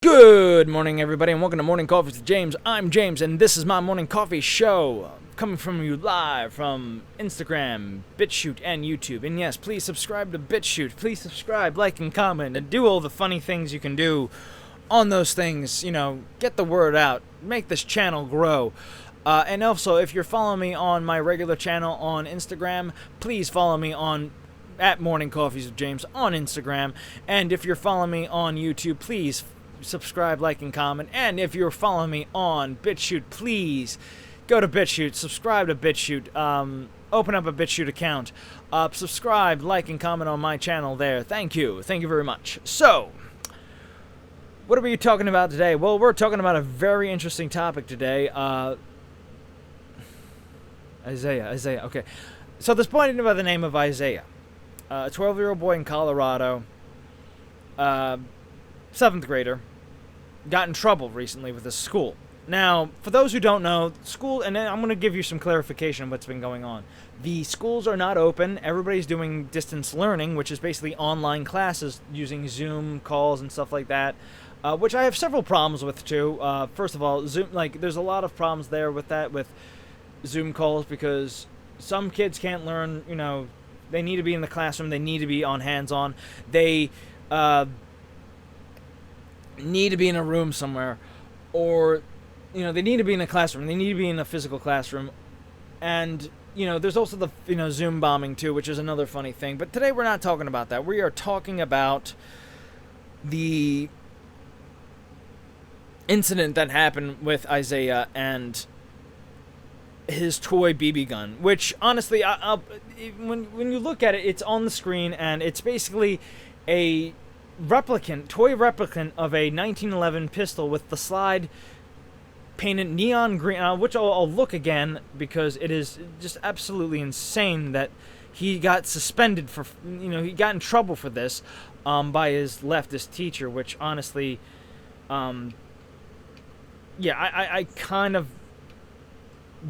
Good morning, everybody, and welcome to Morning Coffee with James. I'm James, and this is my morning coffee show, coming from you live from Instagram, BitChute, and YouTube. And yes, please subscribe to BitChute. Please subscribe, like, and comment, and do all the funny things you can do on those things. You know, get the word out, make this channel grow. And also, if you're following me on my regular channel on Instagram, please follow me on at Morning Coffees with James on Instagram. And if you're following me on YouTube, please subscribe, like, and comment. And if you're following me on BitChute, please go to BitChute, subscribe to BitChute, open up a BitChute account, subscribe, like, and comment on my channel there. Thank you very much. So, what are we talking about today? Well, we're talking about a very interesting topic today. Isaiah, okay. So this boy by the name of Isaiah, a 12-year-old boy in Colorado, 7th grader, got in trouble recently with his school. Now, for those who don't know, school, and I'm going to give you some clarification of what's been going on. The schools are not open. Everybody's doing distance learning, which is basically online classes using Zoom calls and stuff like that, which I have several problems with too. First of all, Zoom, there's a lot of problems there with that, with Zoom calls, because some kids can't learn, they need to be in the classroom, they need to be on hands-on, they need to be in a room somewhere, or they need to be in a classroom, they need to be in a physical classroom. And there's also the Zoom bombing too, which is another funny thing. But today we're not talking about that. We are talking about the incident that happened with Isaiah and his toy BB gun, which honestly, when you look at it, it's on the screen, and it's basically a toy replicant of a 1911 pistol with the slide painted neon green, which I'll look again, because it is just absolutely insane that he got suspended for, he got in trouble for this by his leftist teacher, which honestly, I kind of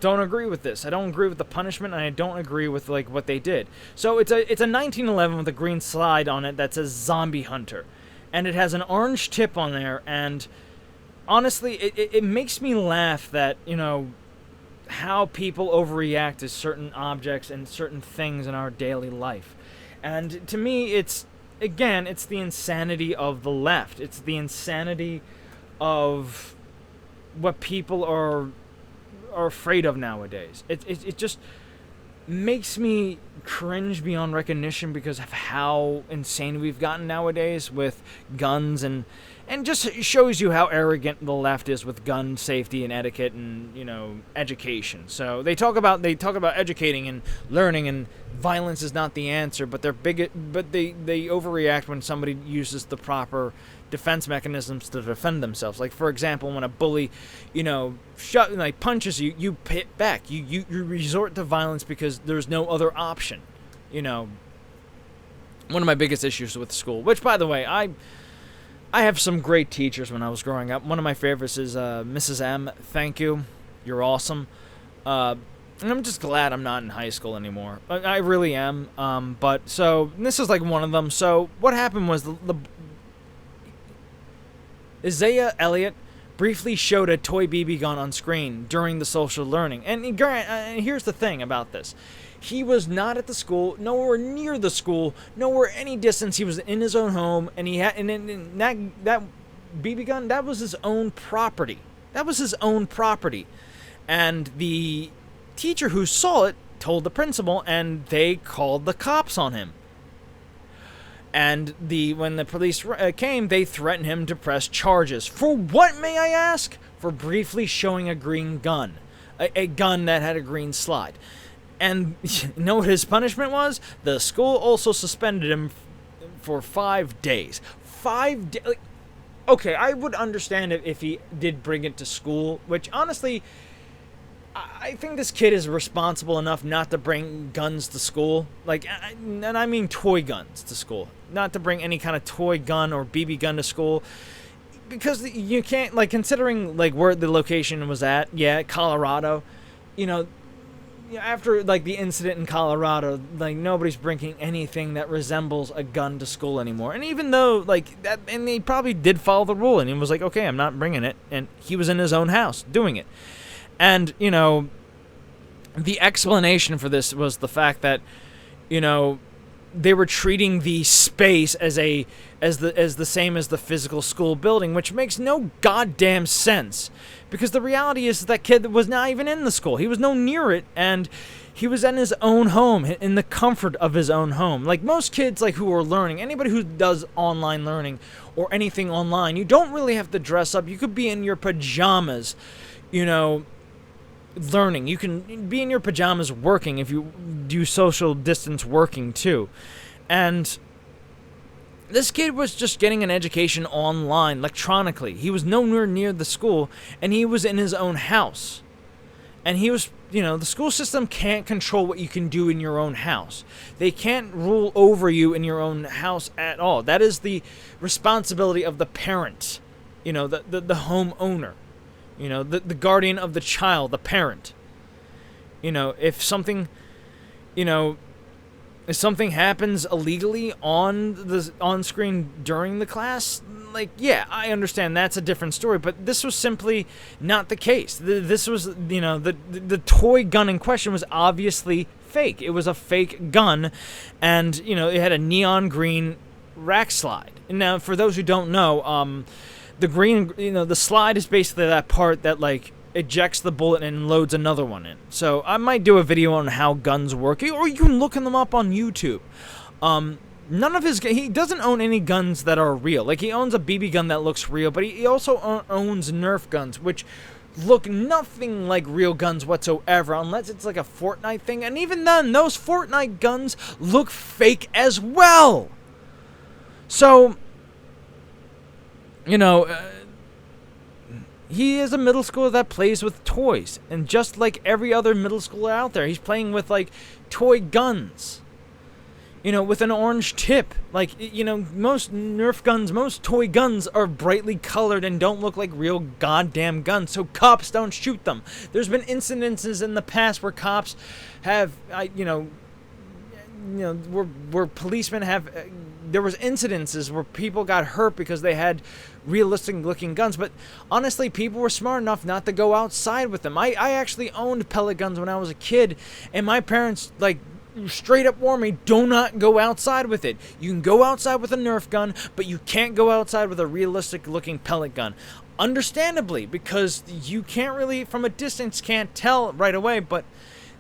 don't agree with this. I don't agree with the punishment, and I don't agree with what they did. So it's a 1911 with a green slide on it that says Zombie Hunter, and it has an orange tip on there. And honestly, it makes me laugh that how people overreact to certain objects and certain things in our daily life. And to me, it's the insanity of the left. It's the insanity of what people are afraid of nowadays. It just makes me cringe beyond recognition because of how insane we've gotten nowadays with guns, and just shows you how arrogant the left is with gun safety and etiquette and education. So they talk about educating and learning, and violence is not the answer, but they overreact when somebody uses the proper defense mechanisms to defend themselves. Like, for example, when a bully, punches you, you hit back. You resort to violence because there's no other option. One of my biggest issues with school, which, by the way, I have some great teachers when I was growing up. One of my favorites is Mrs. M. Thank you. You're awesome. And I'm just glad I'm not in high school anymore. I really am. But so this is one of them. So what happened was the Isaiah Elliott briefly showed a toy BB gun on screen during the social learning. And here's the thing about this. He was not at the school, nowhere near the school, nowhere any distance. He was in his own home, and he had that BB gun, that was his own property. That was his own property. And the teacher who saw it told the principal, and they called the cops on him. And when the police came, they threatened him to press charges. For what, may I ask? For briefly showing a green gun. A gun that had a green slide. And you know what his punishment was? The school also suspended him for 5 days. 5 days? Okay, I would understand if he did bring it to school, which honestly, I think this kid is responsible enough not to bring guns to school. And I mean toy guns to school. Not to bring any kind of toy gun or BB gun to school. Because you can't, considering, where the location was at, Colorado, after like the incident in Colorado, like nobody's bringing anything that resembles a gun to school anymore. And even though like that, and he probably did follow the rule, and he was like, okay, I'm not bringing it, and he was in his own house doing it. And the explanation for this was the fact that they were treating the space as the same as the physical school building, which makes no goddamn sense. Because the reality is that kid was not even in the school. He was no near it, and he was in his own home, in the comfort of his own home. Like most kids who are learning, anybody who does online learning or anything online, you don't really have to dress up. You could be in your pajamas, learning. You can be in your pajamas working if you do social distance working too. And this kid was just getting an education online, electronically. He was nowhere near the school, and he was in his own house. And he was, the school system can't control what you can do in your own house. They can't rule over you in your own house at all. That is the responsibility of the parent, the homeowner. The guardian of the child, the parent. If something happens illegally on screen during the class, I understand that's a different story, but this was simply not the case. This was, the toy gun in question was obviously fake. It was a fake gun, and, it had a neon green rack slide. And now, for those who don't know, the green, the slide is basically that part that, ejects the bullet and loads another one in. So I might do a video on how guns work, or you can look them up on YouTube. He doesn't own any guns that are real. He owns a BB gun that looks real, but he also owns Nerf guns, which look nothing like real guns whatsoever, unless it's like a Fortnite thing. And even then, those Fortnite guns look fake as well. So, he is a middle schooler that plays with toys. And just like every other middle schooler out there, he's playing with, toy guns. With an orange tip. Most Nerf guns, most toy guns are brightly colored and don't look like real goddamn guns, so cops don't shoot them. There's been incidences in the past where cops have, where policemen have... there was incidences where people got hurt because they had realistic looking guns, but honestly, people were smart enough not to go outside with them. I actually owned pellet guns when I was a kid, and my parents straight up warned me, do not go outside with it. You can go outside with a Nerf gun, but you can't go outside with a realistic looking pellet gun. Understandably, because you can't really, from a distance, can't tell right away, but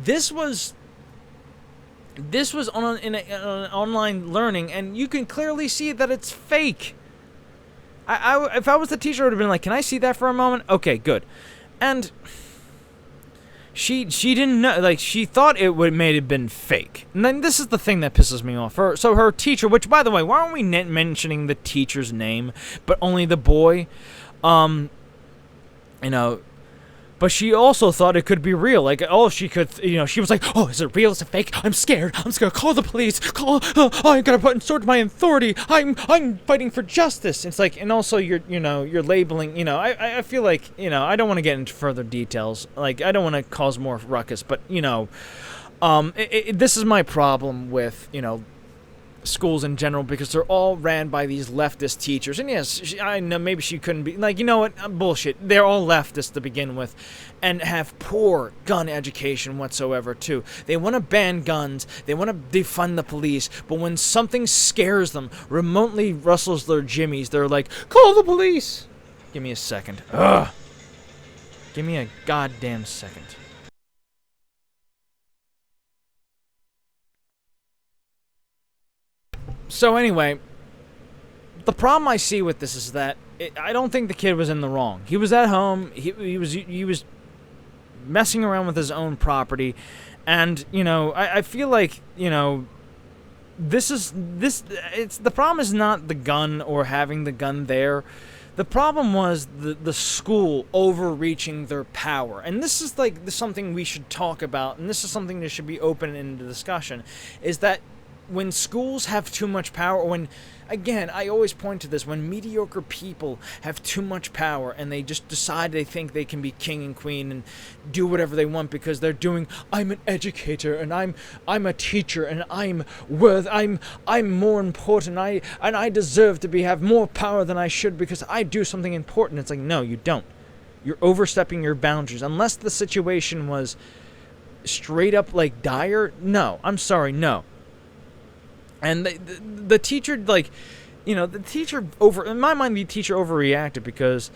this was on an online learning, and you can clearly see that it's fake. If I was the teacher, I would have been like, can I see that for a moment? Okay, good. And she didn't know, she thought it may have been fake. And then this is the thing that pisses me off. So her teacher, which, by the way, why aren't we mentioning the teacher's name, but only the boy? But she also thought it could be real. She was like, oh, is it real? Is it fake? I'm scared. I'm just gonna call the police. I'm gonna insert my authority. I'm fighting for justice. It's and also you're labeling, I feel like, I don't want to get into further details. I don't want to cause more ruckus, but, this is my problem with, schools in general, because they're all ran by these leftist teachers. And yes, I know maybe she couldn't be bullshit. They're all leftists to begin with, and have poor gun education whatsoever too. They want to ban guns, they want to defund the police, but when something scares them, remotely rustles their jimmies, they're like, call the police. Give me a second. Ugh. Give me a goddamn second. So anyway, the problem I see with this is that I don't think the kid was in the wrong. He was at home. He was messing around with his own property, and I feel like the problem is not the gun or having the gun there. The problem was the school overreaching their power, and this is something we should talk about, and this is something that should be open in the discussion, is that when schools have too much power, when, again, I always point to this, when mediocre people have too much power and they just decide they think they can be king and queen and do whatever they want because they're doing, I'm an educator and I'm a teacher and I'm more important, I deserve to have more power than I should because I do something important. It's like, no, you don't. You're overstepping your boundaries. Unless the situation was straight up like dire, no, I'm sorry, no. And the teacher, like, you know, the teacher in my mind, the teacher overreacted because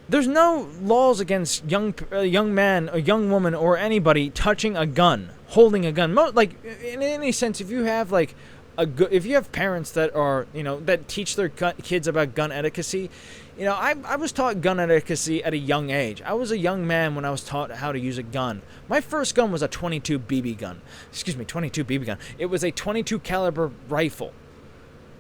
there's no laws against a young man, a young woman, or anybody touching a gun, holding a gun. Like, in any sense, if you have like if you have parents that are, you know, that teach their kids about gun etiquette, you know, I was taught gun etiquette at a young age. I was a young man when I was taught how to use a gun. My first gun was a 22 BB gun. Excuse me, 22 BB gun. It was a 22 caliber rifle.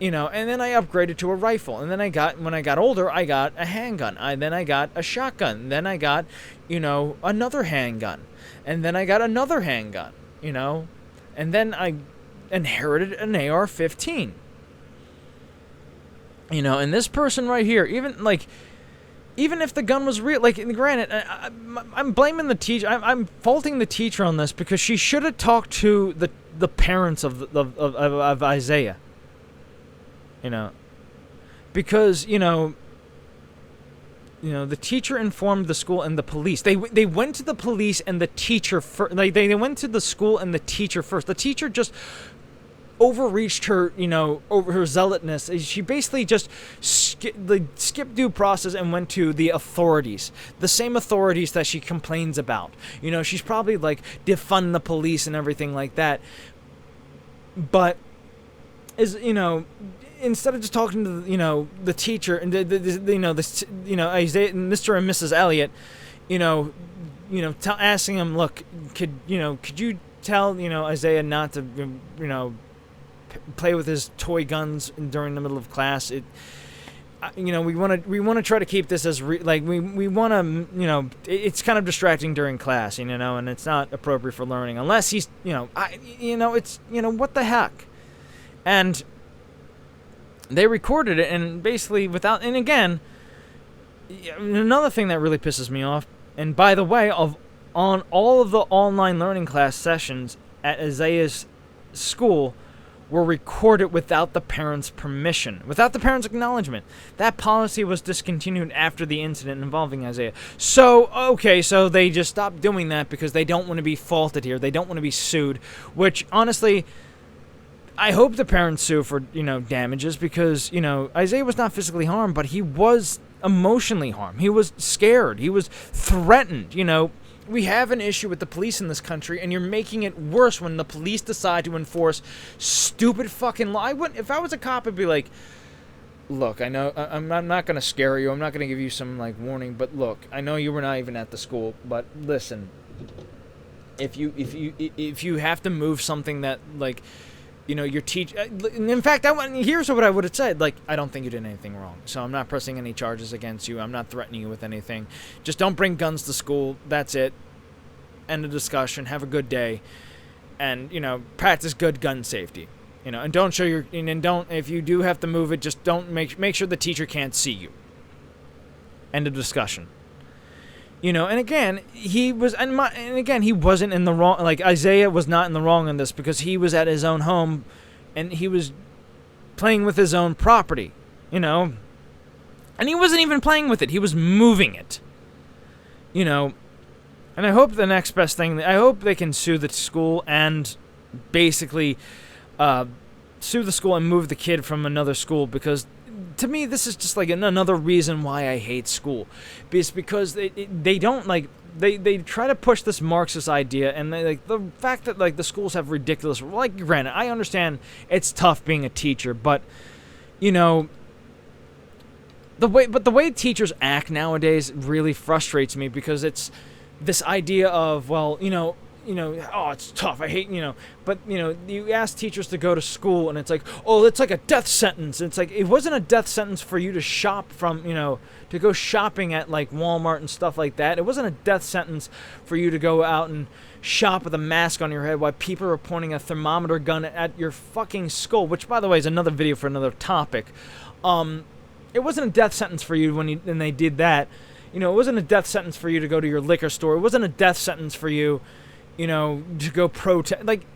You know, and then I upgraded to a rifle. And then when I got older, I got a handgun. Then I got a shotgun. Then I got, you know, another handgun. And then I got another handgun, you know. And then I inherited an AR-15. You know, and this person right here, even if the gun was real, like, granted, I'm blaming the teacher. I'm faulting the teacher on this because she should have talked to the parents of Isaiah. You know, because you know, the teacher informed the school and the police. They went to the police and the teacher first. Like they went to the school and the teacher first. The teacher just overreached her, you know, over her zealotness. She basically just skipped due process and went to the authorities, the same authorities that she complains about. You know, she's probably like defund the police and everything like that. But you know, instead of just talking to the teacher and Isaiah, Mr. and Mrs. Elliott, asking him, look, could you tell Isaiah not to play with his toy guns during the middle of class. We want to try to keep this as we want to it's kind of distracting during class, and it's not appropriate for learning unless he's it's what the heck. And they recorded it, and basically and again, another thing that really pisses me off, and by the way, on all of the online learning class sessions at Isaiah's school were recorded without the parents' permission, without the parents' acknowledgement. That policy was discontinued after the incident involving Isaiah. So they just stopped doing that because they don't want to be faulted here. They don't want to be sued, which, honestly, I hope the parents sue for, damages because, Isaiah was not physically harmed, but he was emotionally harmed. He was scared. He was threatened, We have an issue with the police in this country, and you're making it worse when the police decide to enforce stupid fucking law. If I was a cop, I'd be like, look, I know I'm not going to scare you. I'm not going to give you some, warning, but look, I know you were not even at the school, but listen, if you have to move something that, your teacher... In fact, here's what I would have said. I don't think you did anything wrong, so I'm not pressing any charges against you. I'm not threatening you with anything. Just don't bring guns to school. That's it. End of discussion. Have a good day. And, practice good gun safety. And don't show your... And don't... If you do have to move it, just don't... Make sure the teacher can't see you. End of discussion. And again, he wasn't in the wrong. Isaiah was not in the wrong on this because he was at his own home, and he was playing with his own property, and he wasn't even playing with it. He was moving it, and I hope the next best thing. I hope they can sue the school and basically sue the school and move the kid from another school because. To me, this is just another reason why I hate school. It's because they don't they try to push this Marxist idea, and the fact that the schools have ridiculous. Granted, I understand it's tough being a teacher, but the way teachers act nowadays really frustrates me because it's this idea of you know, oh, it's tough. I hate, you know, but, you know, you ask teachers to go to school and it's like, oh, it's like a death sentence. It's like, it wasn't a death sentence for you to shop from, you know, to go shopping at like Walmart and stuff like that. It wasn't a death sentence for you to go out and shop with a mask on your head while people are pointing a thermometer gun at your fucking skull, which, by the way, is another video for another topic. It wasn't a death sentence for you when they did that. You know, it wasn't a death sentence for you to go to your liquor store. It wasn't a death sentence for you, you know, to go protest. Like,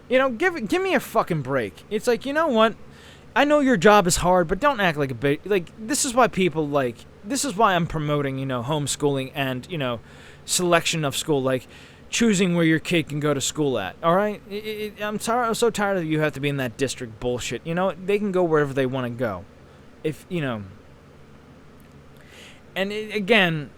you know, give me a fucking break. It's like, you know what? I know your job is hard, but don't act like a bitch. Like, this is why people, like, this is why I'm promoting, you know, homeschooling and, you know, selection of school. Like, choosing where your kid can go to school at, all right? I'm so tired of you have to be in that district bullshit. You know, they can go wherever they want to go. If, you know... And again,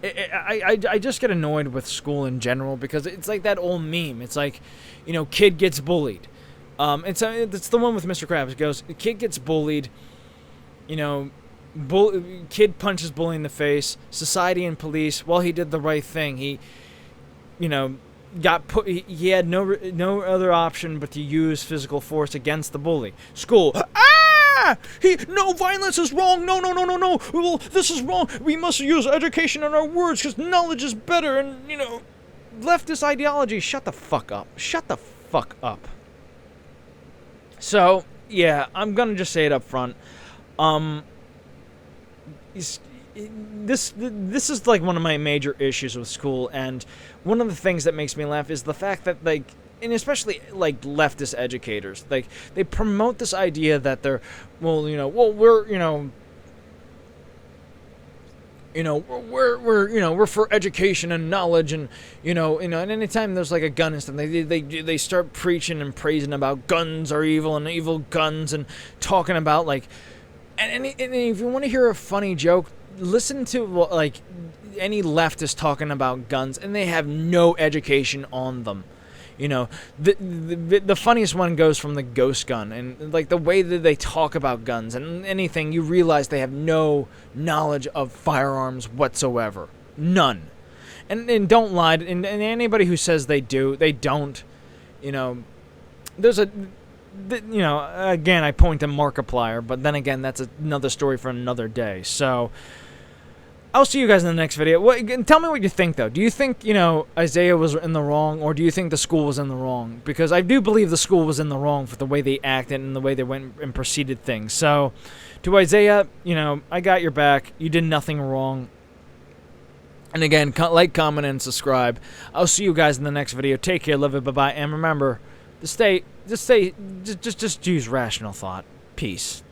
I just get annoyed with school in general because it's like that old meme. It's like, you know, kid gets bullied. It's the one with Mr. Krabs. It goes, kid gets bullied, you know, kid punches bully in the face. Society and police, well, he did the right thing. He, you know, got put. He had no other option but to use physical force against the bully. School. No, violence is wrong. No. Well, this is wrong. We must use education in our words because knowledge is better. And, you know, leftist ideology. Shut the fuck up. Shut the fuck up. So, yeah, I'm going to just say it up front. This is like one of my major issues with school. And one of the things that makes me laugh is the fact that, like, and especially, like, leftist educators, like, they promote this idea that they're, we're for education and knowledge, and, and anytime there's, like, a gun and stuff, they start preaching and praising about guns are evil and evil guns and talking about, like, and if you want to hear a funny joke, listen to, like, any leftist talking about guns, and they have no education on them. You know, the funniest one goes from the ghost gun, and like the way that they talk about guns and anything, you realize they have no knowledge of firearms whatsoever, none. And don't lie. And anybody who says they do, they don't. You know, there's again, I point to Markiplier, but then again, that's another story for another day. So I'll see you guys in the next video. Tell me what you think, though. Do you think, Isaiah was in the wrong, or do you think the school was in the wrong? Because I do believe the school was in the wrong for the way they acted and the way they went and proceeded things. So, to Isaiah, I got your back. You did nothing wrong. And again, like, comment, and subscribe. I'll see you guys in the next video. Take care, love it, bye-bye. And remember, just use rational thought. Peace.